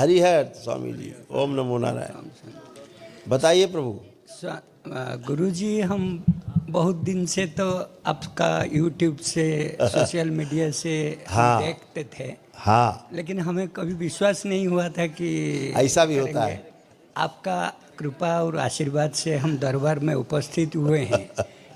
हरिहर स्वामी जी, ओम नमो नारायण। बताइए प्रभु। गुरुजी, हम बहुत दिन से तो आपका यूट्यूब से सोशल मीडिया से हाँ। देखते थे, हाँ, लेकिन हमें कभी विश्वास नहीं हुआ था कि ऐसा भी होता करेंगे। है। आपका कृपा और आशीर्वाद से हम दरबार में उपस्थित हुए हैं,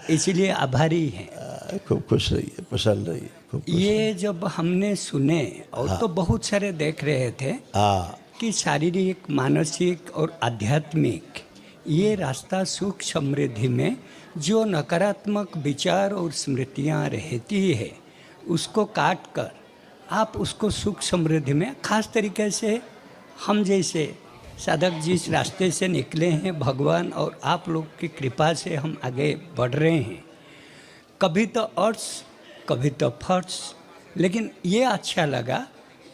इसीलिए आभारी हैं। खूब खुश रहिए, प्रसन्न रहिए, खूब खुश रहिए। ये जब हमने सुने और तो बहुत सारे देख रहे थे हाँ, कि शारीरिक, मानसिक और आध्यात्मिक ये रास्ता सुख समृद्धि में जो नकारात्मक विचार और स्मृतियाँ रहती है उसको काट कर आप उसको सुख समृद्धि में, खास तरीके से हम जैसे साधक जिस रास्ते से निकले हैं, भगवान और आप लोग की कृपा से हम आगे बढ़ रहे हैं। कभी तो अर्श, कभी तो फर्श, लेकिन ये अच्छा लगा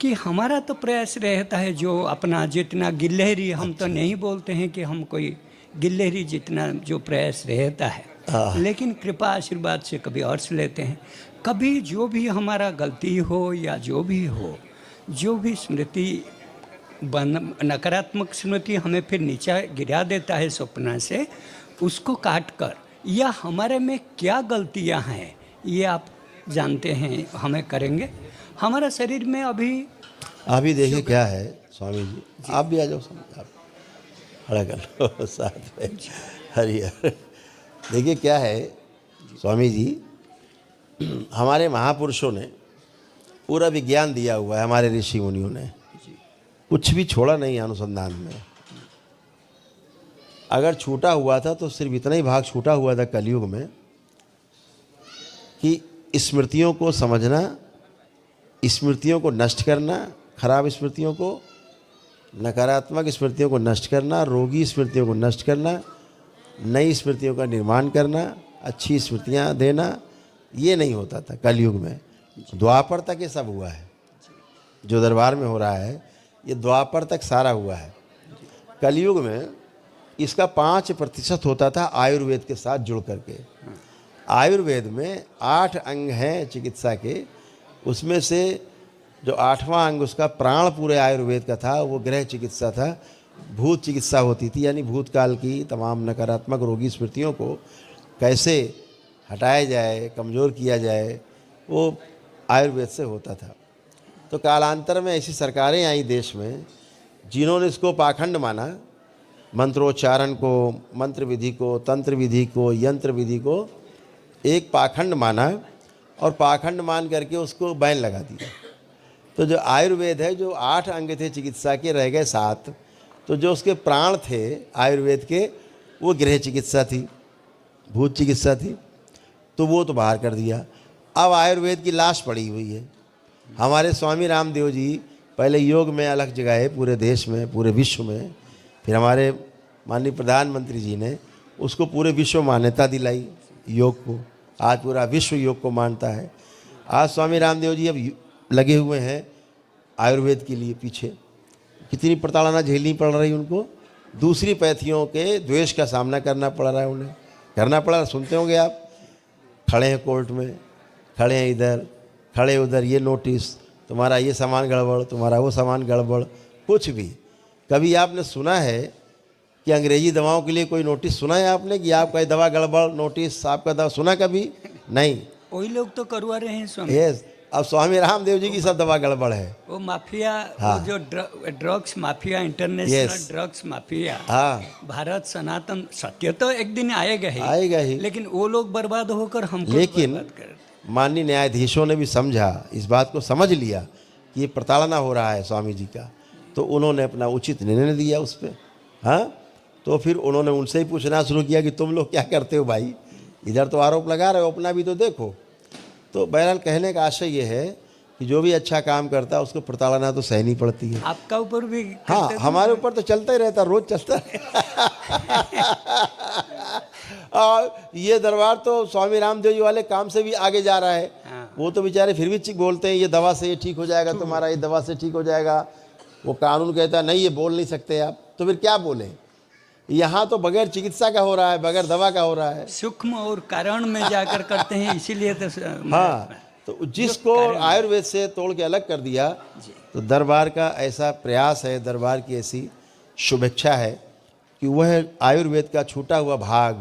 कि हमारा तो प्रयास रहता है जो अपना जितना गिल्हेरी, हम तो नहीं बोलते हैं कि हम कोई गिल्हेरी, जितना जो प्रयास रहता है, लेकिन कृपा आशीर्वाद से कभी अर्श लेते हैं, कभी जो भी हमारा गलती हो या जो भी हो, जो भी स्मृति नकारात्मक स्मृति हमें फिर नीचे गिरा देता है स्वप्न से, उसको काट कर या हमारे में क्या गलतियां हैं ये आप जानते हैं, हमें करेंगे। हमारा शरीर में अभी देखिए क्या है स्वामी जी, आप भी आ जाओ, समझ आप खड़ा कर लो साथ में। हरिहर। देखिए क्या है स्वामी जी, हमारे महापुरुषों ने पूरा विज्ञान दिया हुआ है, हमारे ऋषि मुनियों ने कुछ भी छोड़ा नहीं अनुसंधान में। अगर छूटा हुआ था तो सिर्फ इतना ही भाग छूटा हुआ था कलयुग में कि स्मृतियों को समझना, स्मृतियों को नष्ट करना, खराब स्मृतियों को, नकारात्मक स्मृतियों को नष्ट करना, रोगी स्मृतियों को नष्ट करना, नई स्मृतियों का निर्माण करना, अच्छी स्मृतियां देना, ये नहीं होता था कलयुग में। द्वापर तक ये सब हुआ है, जो दरबार में हो रहा है ये द्वापर तक सारा हुआ है। कलयुग में इसका 5% होता था आयुर्वेद के साथ जुड़ करके। आयुर्वेद में 8 अंग हैं चिकित्सा के, उसमें से जो 8वां अंग उसका प्राण पूरे आयुर्वेद का था, वो गृह चिकित्सा था। भूत चिकित्सा होती थी, यानी भूतकाल की तमाम नकारात्मक रोगी स्मृतियों को कैसे हटाया जाए, कमज़ोर किया जाए, वो आयुर्वेद से होता था। तो कालांतर में ऐसी सरकारें आई देश में जिन्होंने इसको पाखंड माना, मंत्रोच्चारण को, मंत्र विधि को, तंत्र विधि को, यंत्र विधि को एक पाखंड माना और पाखंड मान करके उसको बैन लगा दिया। तो जो आयुर्वेद है, जो 8 अंग थे चिकित्सा के, रह गए 7। तो जो उसके प्राण थे आयुर्वेद के, वो गृह चिकित्सा थी, भूत चिकित्सा थी, तो वो तो बाहर कर दिया। अब आयुर्वेद की लाश पड़ी हुई है। हमारे स्वामी रामदेव जी पहले योग में अलग जगह है पूरे देश में, पूरे विश्व में, फिर हमारे माननीय प्रधानमंत्री जी ने उसको पूरे विश्व मान्यता दिलाई योग को। आज पूरा विश्व योग को मानता है। आज स्वामी रामदेव जी अब लगे हुए हैं आयुर्वेद के लिए पीछे। कितनी प्रताड़ना झेलनी पड़ रही उनको, दूसरी पैथियों के द्वेष का सामना करना पड़ रहा है उन्हें, करना पड़ रहा। सुनते होंगे आप, खड़े हैं कोर्ट में, खड़े हैं इधर, खड़े उधर, ये नोटिस, तुम्हारा ये सामान गड़बड़, तुम्हारा वो सामान गड़बड़, कुछ भी। कभी आपने सुना है कि अंग्रेजी दवाओं के लिए कोई नोटिस सुना है आपने कि आपका दवा गड़बड़, नोटिस आपका दवा सुना कभी? नहीं। वही लोग तो करवा रहे हैं स्वामी। यस, अब स्वामी रामदेव जी की सब दवा गड़बड़ है। वो माफिया, हाँ। वो जो drugs mafia, international drugs mafia, हाँ, भारत सनातन, सत्य तो एक दिन आएगा ही, लेकिन वो लोग बर्बाद होकर हमको लेकिन बर्बाद कर। माननीय न्यायाधीशों ने भी समझा, इस बात को समझ लिया कि ये प्रताड़ना हो रहा है स्वामी जी का, तो उन्होंने अपना उचित निर्णय दिया उस पर। हाँ, तो फिर उन्होंने उनसे ही पूछना शुरू किया कि तुम लोग क्या करते हो भाई, इधर तो आरोप लगा रहे हो, अपना भी तो देखो। तो बहरहाल कहने का आशय ये है कि जो भी अच्छा काम करता है उसको प्रताड़ना तो सहनी पड़ती है। आपका ऊपर भी? हाँ, हमारे ऊपर तो चलता ही रहता, रोज चलता और ये दरबार तो स्वामी रामदेव जी वाले काम से भी आगे जा रहा है। हाँ। वो तो बेचारे फिर भी बोलते हैं ये दवा से ये ठीक हो जाएगा तुम्हारा, ये दवा से ठीक हो जाएगा। वो कानून कहता है नहीं, ये बोल नहीं सकते आप, तो फिर क्या बोले? यहाँ तो बगैर चिकित्सा का हो रहा है, बगैर दवा का हो रहा है। सूक्ष्म और कारण में जाकर करते हैं, इसीलिए तो हाँ, तो जिसको आयुर्वेद से तोड़ के अलग कर दिया तो दरबार का ऐसा प्रयास है, दरबार की ऐसी शुभेच्छा है कि वह आयुर्वेद का छूटा हुआ भाग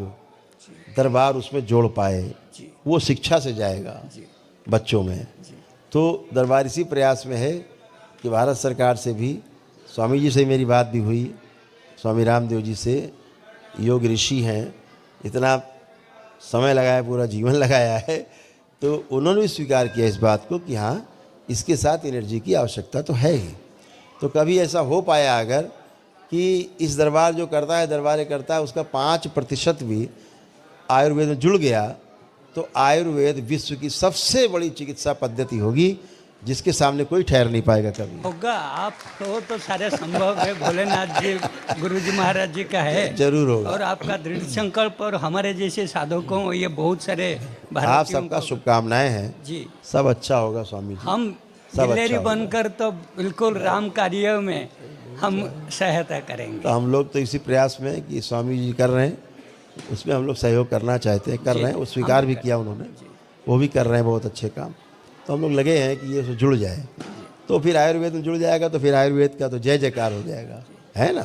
दरबार उसमें जोड़ पाए, वो शिक्षा से जाएगा बच्चों में। तो दरबार इसी प्रयास में है कि भारत सरकार से भी, स्वामी जी से मेरी बात भी हुई, स्वामी रामदेव जी से, योग ऋषि हैं, इतना समय लगाया, पूरा जीवन लगाया है, तो उन्होंने भी स्वीकार किया इस बात को कि हाँ, इसके साथ एनर्जी की आवश्यकता तो है ही। तो कभी ऐसा हो पाया अगर कि इस दरबार जो करता है, दरबार करता है, उसका 5% भी आयुर्वेद में जुड़ गया, तो आयुर्वेद विश्व की सबसे बड़ी चिकित्सा पद्धति होगी, जिसके सामने कोई ठहर नहीं पाएगा कभी। होगा, आप तो सारे संभव है, भोलेनाथ जी, गुरु जी महाराज जी का है, जरूर होगा। और आपका दृढ़ संकल्प और हमारे जैसे साधकों, ये बहुत सारे आप सबका शुभकामनाएं हैं जी। सब अच्छा होगा स्वामी जी। हम सब दिलेरी अच्छा बनकर तो बिल्कुल राम कार्य में हम सहायता करेंगे। तो हम लोग तो इसी प्रयास में कि स्वामी जी कर रहे हैं, उसमें हम लोग सहयोग करना चाहते हैं, कर रहे हैं, वो स्वीकार भी किया उन्होंने, वो भी कर रहे हैं बहुत अच्छे काम। तो हम लोग लगे हैं कि ये जुड़ जाए, तो फिर आयुर्वेद में जुड़ जाएगा, तो फिर आयुर्वेद का तो जय जयकार हो जाएगा, है ना।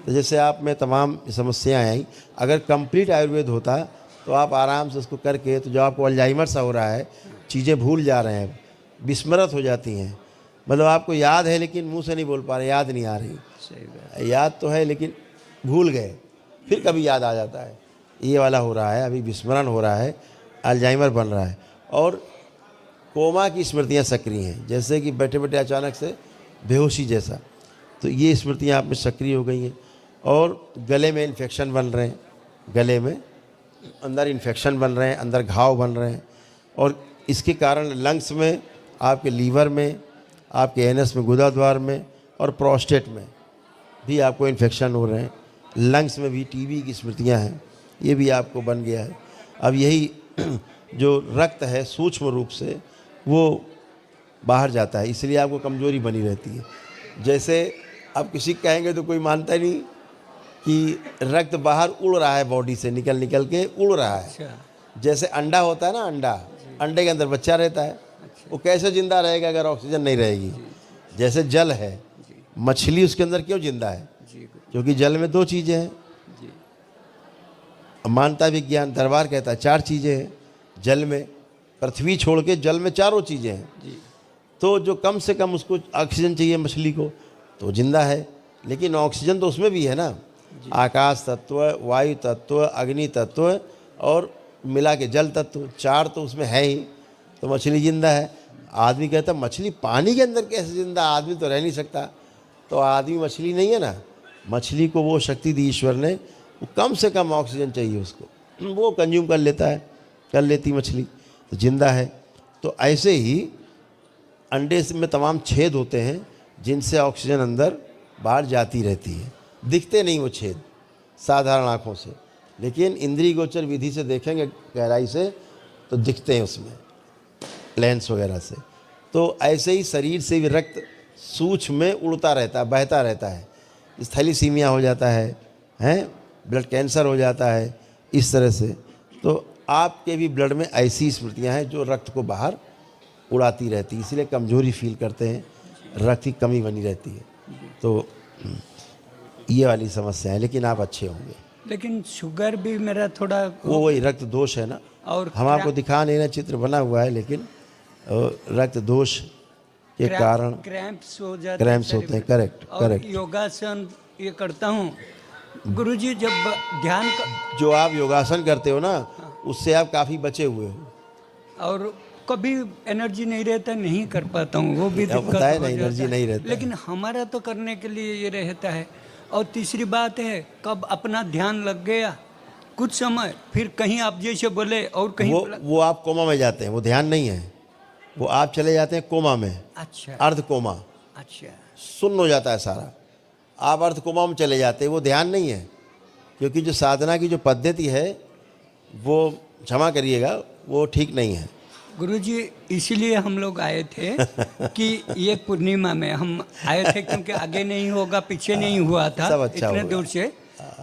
तो जैसे आप में तमाम समस्याएं आई, अगर कंप्लीट आयुर्वेद होता तो आप आराम से उसको करके, तो जो आपको अल्जाइमर सा हो रहा है, चीज़ें भूल जा रहे हैं, विस्मृत हो जाती हैं, मतलब आपको याद है लेकिन मुंह से नहीं बोल पा रहे, याद नहीं आ रही, याद तो है लेकिन भूल गए, फिर कभी याद आ जाता है, ये वाला हो रहा है, अभी विस्मरण हो रहा है, अल्जाइमर बन रहा है। और कोमा की स्मृतियाँ सक्रिय हैं, जैसे कि बैठे बैठे अचानक से बेहोशी जैसा, तो ये स्मृतियाँ आप में सक्रिय हो गई हैं। और गले में इन्फेक्शन बन रहे हैं, गले में अंदर इन्फेक्शन बन रहे हैं, अंदर घाव बन रहे हैं, और इसके कारण लंग्स में, आपके लीवर में, आपके एनस में, गुदाद्वार में और प्रोस्टेट में भी आपको इन्फेक्शन हो रहे हैं। लंग्स में भी टीबी की स्मृतियाँ हैं, ये भी आपको बन गया है। अब यही जो रक्त है सूक्ष्म रूप से वो बाहर जाता है, इसलिए आपको कमजोरी बनी रहती है। जैसे आप किसी को कहेंगे तो कोई मानता नहीं कि रक्त बाहर उड़ रहा है, बॉडी से निकल निकल के उड़ रहा है। जैसे अंडा होता है ना, अंडे के अंदर बच्चा रहता है, वो कैसे जिंदा रहेगा अगर ऑक्सीजन नहीं रहेगी। जैसे जल है, मछली उसके अंदर क्यों जिंदा है, क्योंकि जल में 2 चीज़ें हैं। मानता विज्ञान, दरबार कहता है 4 चीज़ें हैं जल में, पृथ्वी छोड़ के जल में 4 चीज़ें हैं। तो जो कम से कम उसको ऑक्सीजन चाहिए मछली को, तो जिंदा है, लेकिन ऑक्सीजन तो उसमें भी है ना, आकाश तत्व, वायु तत्व, अग्नि तत्व और मिला के जल तत्व, 4 तो उसमें है ही, तो मछली जिंदा है। आदमी कहता है मछली पानी के अंदर कैसे जिंदा, आदमी तो रह नहीं सकता, तो आदमी मछली नहीं है ना। मछली को वो शक्ति दी ईश्वर ने, वो कम से कम ऑक्सीजन चाहिए उसको, वो कंज्यूम कर लेता है, कर लेती मछली, तो जिंदा है। तो ऐसे ही अंडे में तमाम छेद होते हैं जिनसे ऑक्सीजन अंदर बाहर जाती रहती है। दिखते नहीं वो छेद साधारण आँखों से, लेकिन इंद्रिय गोचर विधि से देखेंगे गहराई से तो दिखते हैं उसमें, लेंस वगैरह से। तो ऐसे ही शरीर से भी रक्त सूक्ष्म में उड़ता रहता है, बहता रहता है। थैलीसीमिया हो जाता है, ब्लड कैंसर हो जाता है, इस तरह से। तो आपके भी ब्लड में ऐसी स्मृतियां हैं जो रक्त को बाहर उड़ाती रहती, इसलिए कमजोरी फील करते हैं, रक्त की कमी बनी रहती है। तो ये वाली समस्या है, लेकिन आप अच्छे होंगे। लेकिन शुगर भी मेरा थोड़ा वो वही रक्त दोष है ना, और हम आपको दिखा नहीं रहे, चित्र बना हुआ है, लेकिन रक्त दोष के कारण क्रैम्प्स हो जाते, क्रैम्प्स होते हैं। करेक्ट। योगासन ये करता हूँ गुरुजी, जब ध्यान जो आप योगासन करते हो ना, उससे आप काफ़ी बचे हुए हो। और कभी एनर्जी नहीं रहता, नहीं कर पाता हूँ, वो भी दिक्कत हो बताए ना, जाता एनर्जी है। नहीं रहता, लेकिन हमारा तो करने के लिए ये रहता है। और तीसरी बात है, कब अपना ध्यान लग गया कुछ समय, फिर कहीं आप जैसे बोले और कहीं वो आप कोमा में जाते हैं, वो ध्यान नहीं है, वो आप चले जाते हैं कोमा में। अच्छा, अर्ध कोमा। अच्छा, सुन्न हो जाता है सारा, आप अर्ध कोमा में चले जाते हैं, वो ध्यान नहीं है। क्योंकि जो साधना की जो पद्धति है वो, क्षमा करिएगा, वो ठीक नहीं है। गुरुजी इसीलिए हम लोग आए थे कि ये पूर्णिमा में हम आए थे, क्योंकि आगे नहीं होगा, पीछे नहीं हुआ था, सब अच्छा इतने होगा। दूर से।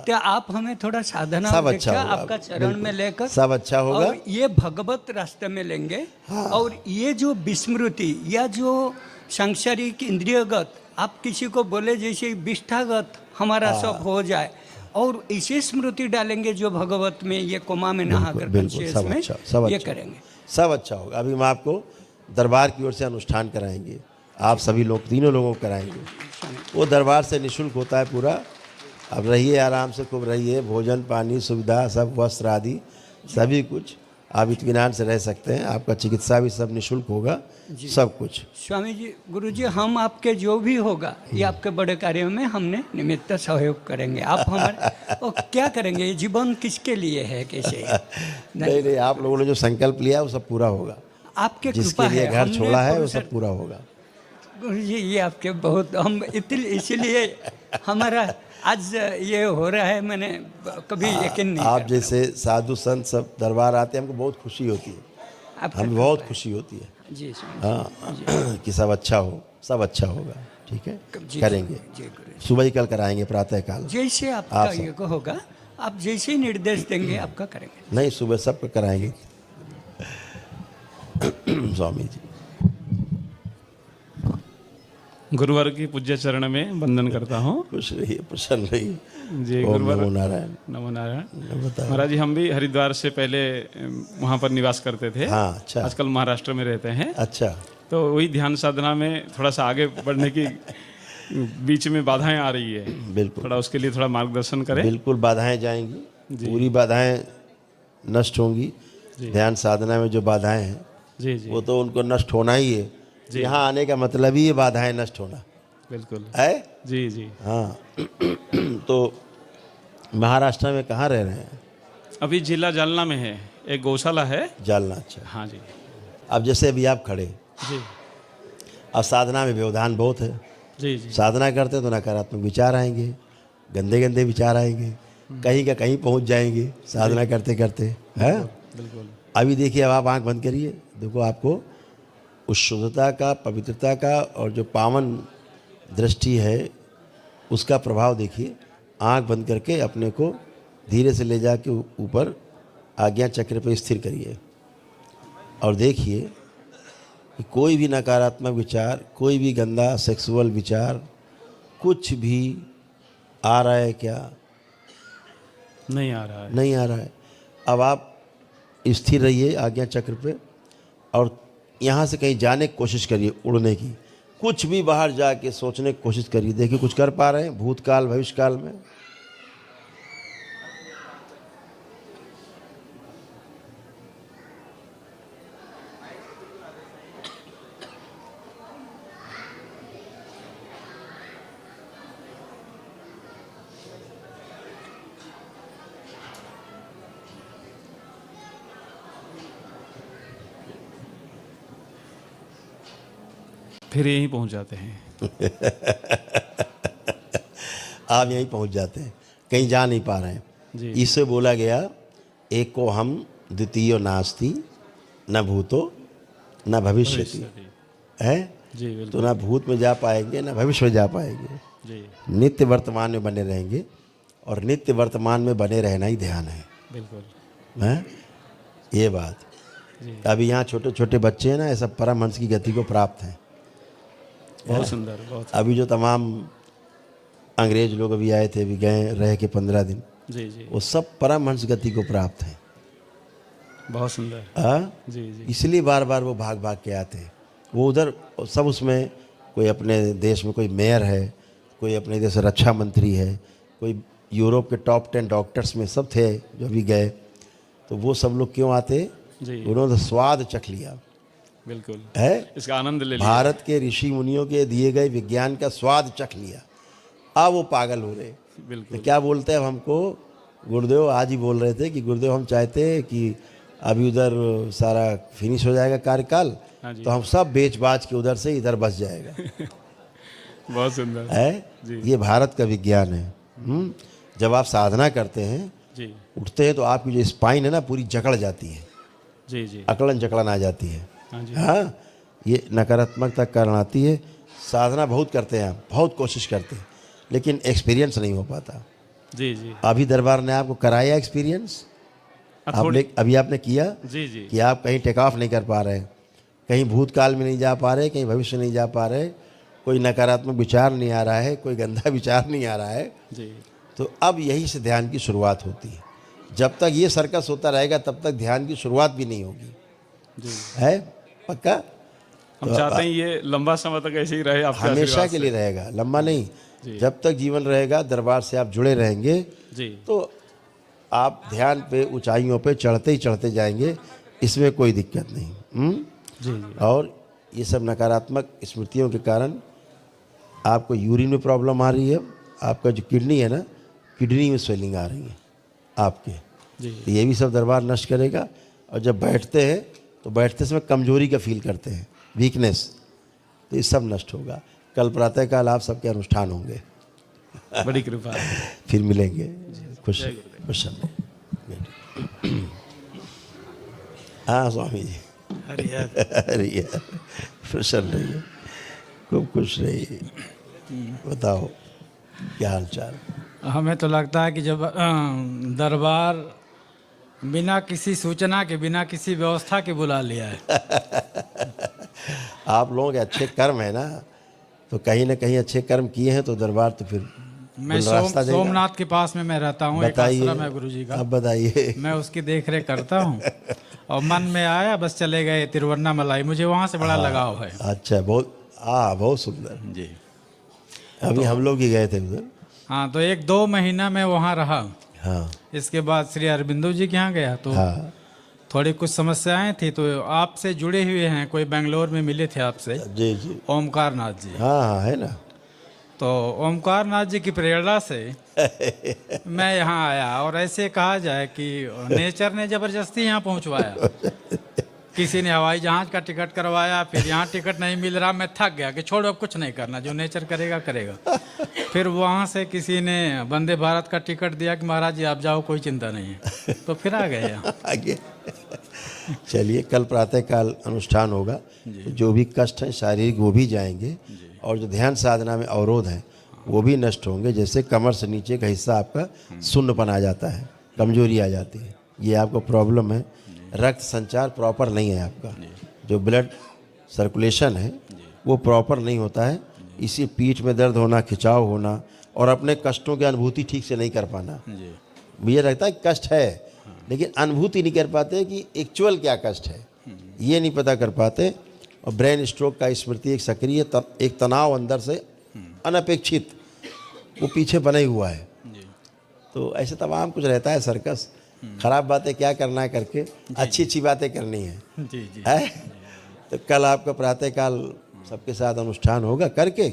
तो आप हमें थोड़ा साधना सब अच्छा होगा, आपका चरण में लेकर सब अच्छा होगा, और ये भगवत रास्ते में लेंगे। और ये जो विस्मृति या जो सांसारिक इंद्रियगत आप किसी को बोले जैसे विष्ठागत हमारा सब हो जाए, और इसे स्मृति डालेंगे जो भगवत में ये कोमा में नहाकर कॉन्शियस सब में अच्छा, सब ये अच्छा, करेंगे। सब अच्छा होगा। अभी हम आपको दरबार की ओर से अनुष्ठान कराएंगे, आप सभी लोग, तीनों लोगों को कराएंगे। वो दरबार से निःशुल्क होता है पूरा। अब रहिए आराम से, खूब रहिए, भोजन पानी सुविधा सब, वस्त्र आदि सभी कुछ, आप इत्मीनान से रह सकते हैं। आपका चिकित्सा भी सब निःशुल्क होगा, सब कुछ। स्वामी जी, गुरु जी, हम आपके जो भी होगा ये आपके बड़े कार्यों में हमने निमित्त सहयोग करेंगे। आप हमारे और क्या करेंगे, ये जीवन किसके लिए है, कैसे? नहीं नहीं, आप लोगों ने जो संकल्प लिया वो सब पूरा होगा। आपके जिसके कृपा लिए है, घर हमने छोड़ा है वो पवित्र- सब पूरा होगा। गुरु जी, ये आपके बहुत, हम इसीलिए हमारा आज ये हो रहा है, मैंने कभी यकीन नहीं आप कर जैसे साधु संत सब दरबार आते हैं, हमको बहुत खुशी होती है, पाया। आपका हमें बहुत खुशी होती है। जी स्वामी हाँ कि सब अच्छा हो, सब अच्छा होगा। ठीक है, जी, करेंगे। जी गुरु जी। सुबह ही कल कराएंगे प्रातः काल। जैसे आपका ये होगा, आप जैसे ही निर्देश देंगे आपका करेंगे। नहीं, सुबह सब कराएंगे। स्वामी जी, गुरुवर की पूज्य चरण में वंदन करता हूँ। खुश रहिए, प्रसन्न रहिए। जी ओम गुरुवर, नमो नारायण। नमो नारायण। बताओ। महाराज जी, हम भी हरिद्वार से पहले वहाँ पर निवास करते थे। हाँ, अच्छा आजकल महाराष्ट्र में रहते हैं। अच्छा। तो वही ध्यान साधना में थोड़ा सा आगे बढ़ने की बीच में बाधाएं आ रही है, बिल्कुल थोड़ा उसके लिए थोड़ा मार्गदर्शन करें। बिल्कुल, बाधाएं जाएंगी, पूरी बाधाएं नष्ट होंगी। ध्यान साधना में जो बाधाएं हैं जी जी वो तो उनको नष्ट होना ही है। यहाँ आने का मतलब ही ये बाधाएं नष्ट होना बिल्कुल। है। जी जी। हाँ तो महाराष्ट्र में कहाँ रह रहे हैं? अभी जिला जालना में है, एक गौशाला है। जालना। अच्छा, हाँ जी। अब जैसे अभी आप खड़े, जी अब साधना में व्यवधान बहुत है। जी जी साधना करते तो नकारात्मक विचार आएंगे, गंदे गंदे विचार आएंगे, कहीं का कहीं पहुंच जाएंगे साधना करते करते, है। बिल्कुल। अभी देखिए, अब आप आंख बंद करिए, देखो आपको उस शुद्धता का, पवित्रता का और जो पावन दृष्टि है उसका प्रभाव देखिए। आंख बंद करके अपने को धीरे से ले जाके ऊपर आज्ञा चक्र पे स्थिर करिए और देखिए कि कोई भी नकारात्मक विचार, कोई भी गंदा सेक्सुअल विचार, कुछ भी आ रहा है क्या? नहीं आ रहा है। नहीं आ रहा है। अब आप स्थिर रहिए आज्ञा चक्र पे और यहाँ से कहीं जाने की कोशिश करिए, उड़ने की। कुछ भी बाहर जाके सोचने की कोशिश करिए, देखिए कुछ कर पा रहे हैं भूतकाल भविष्यकाल में। फिर यहीं पहुंच जाते हैं। आप यहीं पहुंच जाते हैं, कहीं जा नहीं पा रहे हैं। जी। इससे बोला गया, एक को हम द्वितीय नास्ति, न भूतो न भविष्यति, है। जी तो बिल्कुल। ना भूत में जा पाएंगे ना भविष्य में जा पाएंगे। जी नित्य वर्तमान में बने रहेंगे और नित्य वर्तमान में बने रहना ही ध्यान है, बिल्कुल। हैं? ये बात। जी अभी यहाँ छोटे छोटे बच्चे हैं ना, ये सब परमहंस की गति को प्राप्त हैं। बहुत सुंदर, बहुत। अभी जो तमाम अंग्रेज लोग अभी आए थे, अभी गए रह के 15 दिन, जी जी वो सब परमहंस गति को प्राप्त हैं। बहुत सुंदर। हाँ, जी जी इसलिए बार बार वो भाग भाग के आते हैं। वो उधर सब, उसमें कोई अपने देश में कोई मेयर है, कोई अपने देश रक्षा मंत्री है, कोई यूरोप के टॉप 10 डॉक्टर्स में सब थे जो भी गए। तो वो सब लोग क्यों आते? जी उन्होंने स्वाद चख लिया बिल्कुल, है, इसका आनंद ले लिया। भारत के ऋषि मुनियों के दिए गए विज्ञान का स्वाद चख लिया। अब वो पागल हो रहे। बिल्कुल। तो क्या बोलते हैं अब हमको? गुरुदेव आज ही बोल रहे थे कि गुरुदेव हम चाहते हैं कि अभी उधर सारा फिनिश हो जाएगा कार्यकाल, हाँ जी। तो हम सब बेच बाच के उधर से इधर बस जाएगा। बहुत सुंदर। है, जी। ये भारत का विज्ञान है। जब आप साधना करते हैं, जी उठते हैं, तो आपकी जो स्पाइन है ना पूरी जकड़ जाती है, जी जी अकड़न जकड़न आ जाती है। हाँ जी। हाँ, ये नकारात्मकता के कारण आती है। साधना बहुत करते हैं आप, बहुत कोशिश करते हैं, लेकिन एक्सपीरियंस नहीं हो पाता। जी जी अभी दरबार ने आपको कराया एक्सपीरियंस? थोड़ी। अभी आपने किया जी जी कि आप कहीं टेक ऑफ नहीं कर पा रहे हैं, कहीं भूतकाल में नहीं जा पा रहे, कहीं भविष्य नहीं जा पा रहे, कोई नकारात्मक विचार नहीं आ रहा है, कोई गंदा विचार नहीं आ रहा है। जी तो अब यही से ध्यान की शुरुआत होती है। जब तक ये सर्कस होता रहेगा तब तक ध्यान की शुरुआत भी नहीं होगी। जी है पक्का? हम चाहते हैं ये लंबा समय तक ऐसे ही रहे, आपके हमेशा आशीर्वाद के से। लिए रहेगा, लंबा नहीं। जी। जब तक जीवन रहेगा, दरबार से आप जुड़े रहेंगे, जी तो आप ध्यान पे, ऊंचाइयों पे चढ़ते ही चढ़ते जाएंगे, इसमें कोई दिक्कत नहीं। जी जी और ये सब नकारात्मक स्मृतियों के कारण आपको यूरिन में प्रॉब्लम आ रही है, आपका जो किडनी है ना, किडनी में स्वेलिंग आ रही है आपके, जी तो ये भी सब दरबार नष्ट करेगा। और जब बैठते हैं तो बैठते समय कमजोरी का फील करते हैं, वीकनेस, तो ये सब नष्ट होगा। कल प्रातःकाल आप सबके अनुष्ठान होंगे, बड़ी कृपा है। फिर मिलेंगे। खुश खुश हाँ स्वामी जी, अरे यार प्रसन्न रहिए, खूब खुश रहिए। बताओ क्या हाल चाल? हमें तो लगता है कि जब दरबार बिना किसी सूचना के, बिना किसी व्यवस्था के बुला लिया है। आप लोगों के अच्छे कर्म है ना, तो कहीं ना कहीं अच्छे कर्म किए हैं तो दरबार तो फिर मैं रास्ता देगा। सोमनाथ के पास में मैं रहता हूँ, एक बताइए, आश्रम है गुरु जी का, अब बताइए। मैं उसकी देख रेख करता हूँ। और मन में आया बस चले गए तिरुवन्नामलाई, मुझे वहाँ से बड़ा लगाव है। अच्छा, बहुत सुंदर। जी अभी हम लोग ही गए थे उधर। हाँ, तो 1-2 महीना मैं वहाँ रहा। हाँ इसके बाद श्री अरबिंदो जी के यहाँ गया तो हाँ थोड़ी कुछ समस्याएं थी, तो आपसे जुड़े हुए हैं, कोई बेंगलोर में मिले थे आपसे, जी जी, ओमकार नाथ जी। हाँ हाँ है ना। तो ओमकार नाथ जी की प्रेरणा से मैं यहाँ आया, और ऐसे कहा जाए कि नेचर ने जबरदस्ती यहाँ पहुँचवाया। किसी ने हवाई जहाज का टिकट करवाया, फिर यहाँ टिकट नहीं मिल रहा, मैं थक गया कि छोड़ो अब कुछ नहीं करना, जो नेचर करेगा करेगा। फिर वहाँ से किसी ने वंदे भारत का टिकट दिया कि महाराज जी आप जाओ, कोई चिंता नहीं है, तो फिर आ गए यहाँ। आगे चलिए, कल प्रातःकाल अनुष्ठान होगा, तो जो भी कष्ट है शारीरिक वो भी जाएंगे, और जो ध्यान साधना में अवरोध है वो भी नष्ट होंगे। जैसे कमर से नीचे का हिस्सा आपका शून्यपन आ जाता है, कमजोरी आ जाती है, ये आपको प्रॉब्लम है। रक्त संचार प्रॉपर नहीं है आपका, जो ब्लड सर्कुलेशन है वो प्रॉपर नहीं होता है। इसी पीठ में दर्द होना, खिंचाव होना, और अपने कष्टों की अनुभूति ठीक से नहीं कर पाना। मुझे लगता है कष्ट है, लेकिन अनुभूति नहीं कर पाते कि एक्चुअल क्या कष्ट है, ये नहीं पता कर पाते। और ब्रेन स्ट्रोक का स्मृति एक सक्रिय एक तनाव अंदर से अनपेक्षित वो पीछे बना ही हुआ है। तो ऐसे तमाम कुछ रहता है सर्कस। खराब बातें क्या करना है करके अच्छी अच्छी बातें करनी है। जी जी है? तो कल आपका प्रातःकाल सबके साथ अनुष्ठान होगा, करके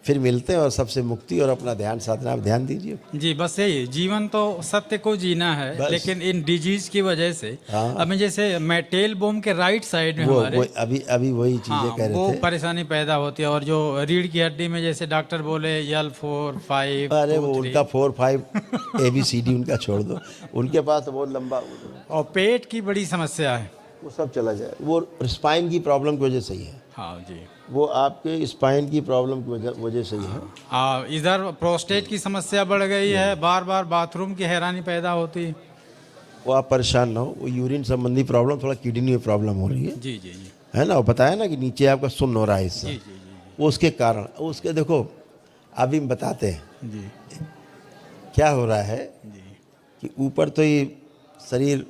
फिर मिलते हैं, और सबसे मुक्ति और अपना ध्यान साधना आप ध्यान दीजिए। जी, बस यही जीवन तो सत्य को जीना है, बस। लेकिन इन डिजीज की वजह से हाँ। अभी जैसे मैं टेल बोम के राइट साइड में वो हमारे अभी वही चीज़ें हाँ, कह वो रहे थे। परेशानी पैदा होती है। और जो रीढ़ की हड्डी में जैसे डॉक्टर बोले L4, 5, अरे 2, वो 3, उनका 4 5 ABCD उनका छोड़ दो, उनके पास तो बहुत लंबा, और पेट की बड़ी समस्या है। वो सब चला जाए। वो स्पाइन की प्रॉब्लम की वजह से ही है, हाँ जी, वो आपके स्पाइन की प्रॉब्लम की वजह से ही है। इधर प्रोस्टेट की समस्या बढ़ गई है, बार बार बाथरूम की हैरानी पैदा होती है। वो आप परेशान ना हो, वो यूरिन संबंधी प्रॉब्लम, थोड़ा किडनी में प्रॉब्लम हो रही है, जी जी जी है ना। वो बताया ना कि नीचे आपका सुन्न हो रहा है हिस्सा, जी जी जी वो उसके कारण, उसके देखो अभी हम बताते हैं जी क्या हो रहा है। जी कि ऊपर तो ये शरीर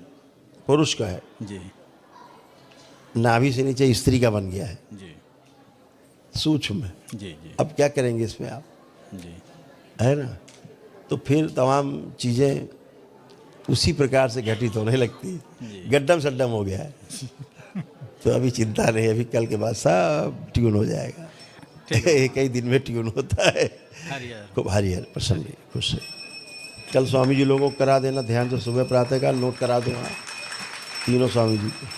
पुरुष का है, जी नाभि से नीचे स्त्री का बन गया है, जी सूक्ष्म है। जी जी अब क्या करेंगे इसमें आप, जी है ना। तो फिर तमाम चीज़ें उसी प्रकार से घटित होने लगती है, गड्ढम सड्डम हो गया है। तो अभी चिंता नहीं, अभी कल के बाद सब ट्यून हो जाएगा। एक ही दिन में ट्यून होता है। हरियर खूब हरियर प्रसन्न रहिए, खुश रहिए। कल स्वामी जी लोगों को करा देना ध्यान, तो सुबह प्रातःकाल नोट करा दूँगा तीनों स्वामी जी को।